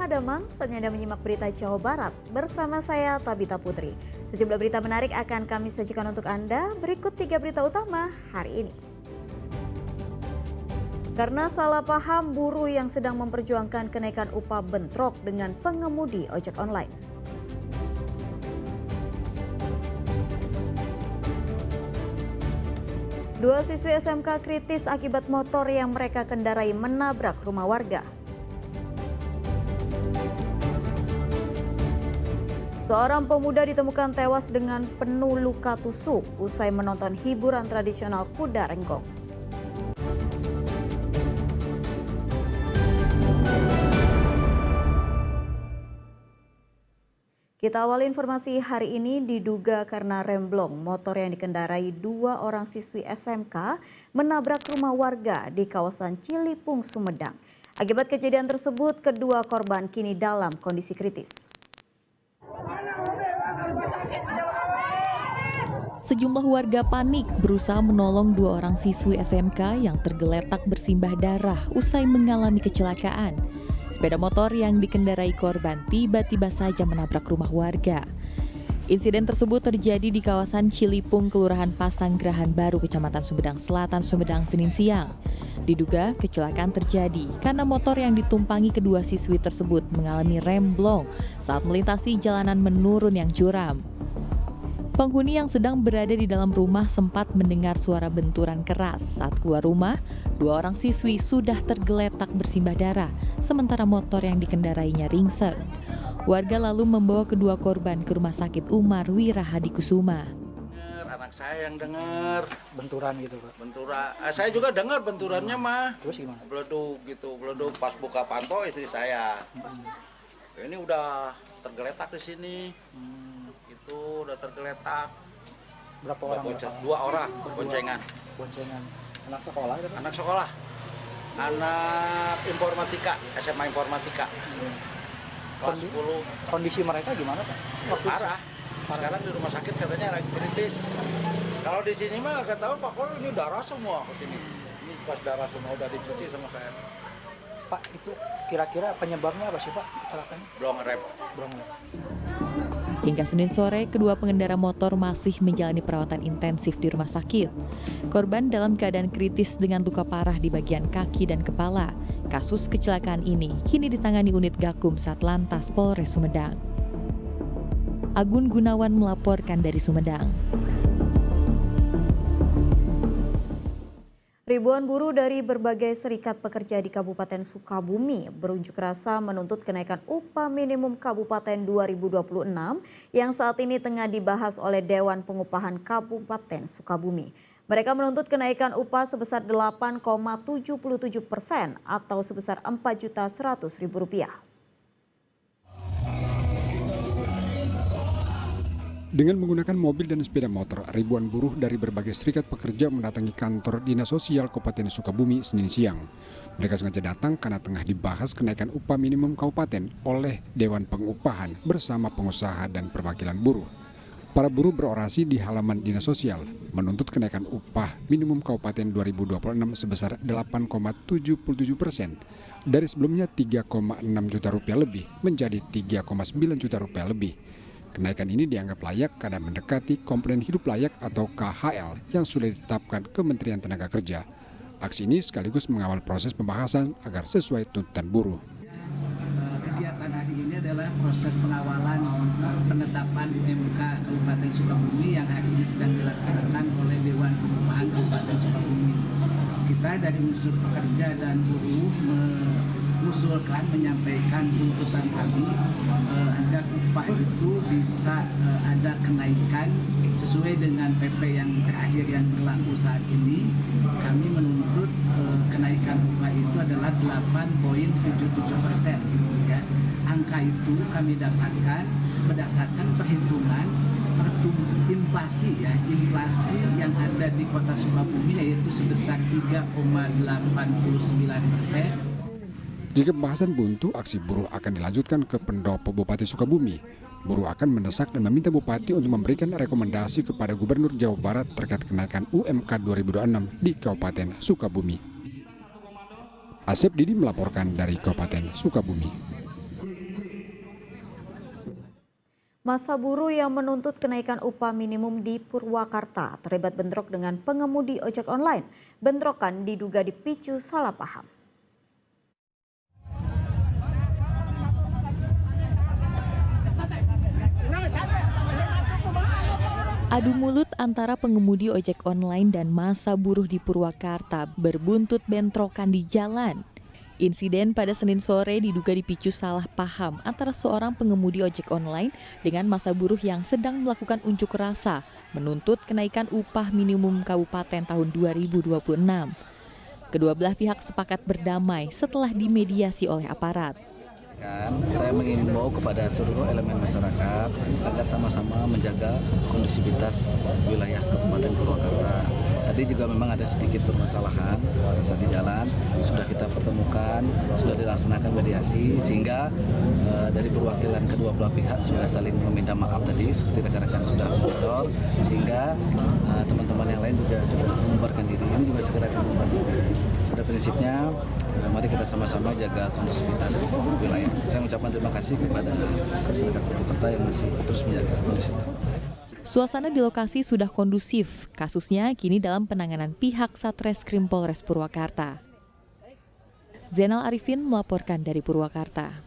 Damang, saatnya Anda menyimak berita Jawa Barat bersama saya Tabita Putri. Sejumlah berita menarik akan kami sajikan untuk Anda. Berikut 3 berita utama hari ini. Karena salah paham, buruh yang sedang memperjuangkan kenaikan upah bentrok dengan pengemudi ojek online. Dua siswi SMK kritis akibat motor yang mereka kendarai menabrak rumah warga. Seorang pemuda ditemukan tewas dengan penuh luka tusuk usai menonton hiburan tradisional kuda renggong. Kita awali informasi hari ini diduga karena remblong motor yang dikendarai 2 orang siswi SMK menabrak rumah warga di kawasan Cilipung, Sumedang. Akibat kejadian tersebut, kedua korban kini dalam kondisi kritis. Sejumlah warga panik berusaha menolong 2 orang siswi SMK yang tergeletak bersimbah darah usai mengalami kecelakaan. Sepeda motor yang dikendarai korban tiba-tiba saja menabrak rumah warga. Insiden tersebut terjadi di kawasan Cilipung, Kelurahan Pasanggerahan Baru, Kecamatan Sumedang Selatan, Sumedang, Senin siang. Diduga kecelakaan terjadi karena motor yang ditumpangi kedua siswi tersebut mengalami remblong saat melintasi jalanan menurun yang curam. Penghuni yang sedang berada di dalam rumah sempat mendengar suara benturan keras. Saat keluar rumah, 2 orang siswi sudah tergeletak bersimbah darah, sementara motor yang dikendarainya ringsek. Warga lalu membawa kedua korban ke Rumah Sakit Umar Wirahadikusuma. Anak saya yang dengar benturan gitu, Pak. benturan, saya juga dengar benturannya mah. Terus gimana? Beleduk gitu, beleduk pas buka pantau istri saya. Ini udah tergeletak di sini. Itu udah tergeletak. Berapa Udah orang? bocor, 2 orang boncengan. Boncengan. Anak sekolah itu, Pak? Anak sekolah, anak informatika, SMA informatika, kelas 10. Kondisi mereka gimana, Pak? Parah. Sekarang di rumah sakit katanya lagi kritis. Kalau di sini mah nggak tahu Pak, kalau ini darah semua ke sini. Ini pas darah semua udah dicuci sama saya. Pak, itu kira-kira penyebabnya apa sih, Pak? Celakanya? Belum rem. Belum. Hingga Senin sore, kedua pengendara motor masih menjalani perawatan intensif di rumah sakit. Korban dalam keadaan kritis dengan luka parah di bagian kaki dan kepala. Kasus kecelakaan ini kini ditangani unit Gakum Satlantas Polres Sumedang. Agun Gunawan melaporkan dari Sumedang. Ribuan buruh dari berbagai serikat pekerja di Kabupaten Sukabumi berunjuk rasa menuntut kenaikan upah minimum Kabupaten 2026 yang saat ini tengah dibahas oleh Dewan Pengupahan Kabupaten Sukabumi. Mereka menuntut kenaikan upah sebesar 8,77% atau sebesar Rp4.100.000. Dengan menggunakan mobil dan sepeda motor, ribuan buruh dari berbagai serikat pekerja mendatangi kantor Dinas Sosial Kabupaten Sukabumi Senin siang. Mereka sengaja datang karena tengah dibahas kenaikan upah minimum kabupaten oleh Dewan Pengupahan bersama pengusaha dan perwakilan buruh. Para buruh berorasi di halaman Dinas Sosial menuntut kenaikan upah minimum kabupaten 2026 sebesar 8,77% dari sebelumnya Rp3,6 juta lebih menjadi Rp3,9 juta lebih. Kenaikan ini dianggap layak karena mendekati komponen hidup layak atau KHL yang sudah ditetapkan Kementerian Tenaga Kerja. Aksi ini sekaligus mengawal proses pembahasan agar sesuai tuntutan buruh. Kegiatan hari ini adalah proses pengawalan penetapan UMK Kabupaten Sukabumi yang hari ini sedang dilaksanakan oleh Dewan Pengupahan Kabupaten Sukabumi. Kita dari unsur pekerja dan buruh mengusulkan menyampaikan tuntutan kami agar upah itu bisa ada kenaikan sesuai dengan PP yang terakhir yang berlaku saat ini. Kami menuntut kenaikan upah itu adalah 8,77%. Ya. Angka itu kami dapatkan berdasarkan perhitungan inflasi yang ada di Kota Sukabumi yaitu sebesar 3,89%. Jika pembahasan buntu, aksi buruh akan dilanjutkan ke Pendopo Bupati Sukabumi. Buruh akan mendesak dan meminta Bupati untuk memberikan rekomendasi kepada Gubernur Jawa Barat terkait kenaikan UMK 2026 di Kabupaten Sukabumi. Asep Didi melaporkan dari Kabupaten Sukabumi. Massa buruh yang menuntut kenaikan upah minimum di Purwakarta terlibat bentrok dengan pengemudi ojek online. Bentrokan diduga dipicu salah paham. Adu mulut antara pengemudi ojek online dan massa buruh di Purwakarta berbuntut bentrokan di jalan. Insiden pada Senin sore diduga dipicu salah paham antara seorang pengemudi ojek online dengan massa buruh yang sedang melakukan unjuk rasa menuntut kenaikan upah minimum kabupaten tahun 2026. Kedua belah pihak sepakat berdamai setelah dimediasi oleh aparat. Saya mengimbau kepada seluruh elemen masyarakat agar sama-sama menjaga kondusivitas wilayah Kabupaten Purwakarta. Tadi juga memang ada sedikit permasalahan saat di jalan, sudah kita pertemukan, sudah dilaksanakan mediasi sehingga dari perwakilan kedua belah pihak sudah saling meminta maaf tadi seperti rekan-rekan sudah monitor, sehingga teman-teman yang lain juga sudah membubarkan diri. Ini juga segera akan membubarkan diri. Pada prinsipnya mari kita sama-sama jaga kondusivitas wilayah. Saya mengucapkan terima kasih kepada masyarakat Purwakarta yang masih terus menjaga kondusivitas. Suasana di lokasi sudah kondusif. Kasusnya kini dalam penanganan pihak Satreskrim Polres Purwakarta. Zainal Arifin melaporkan dari Purwakarta.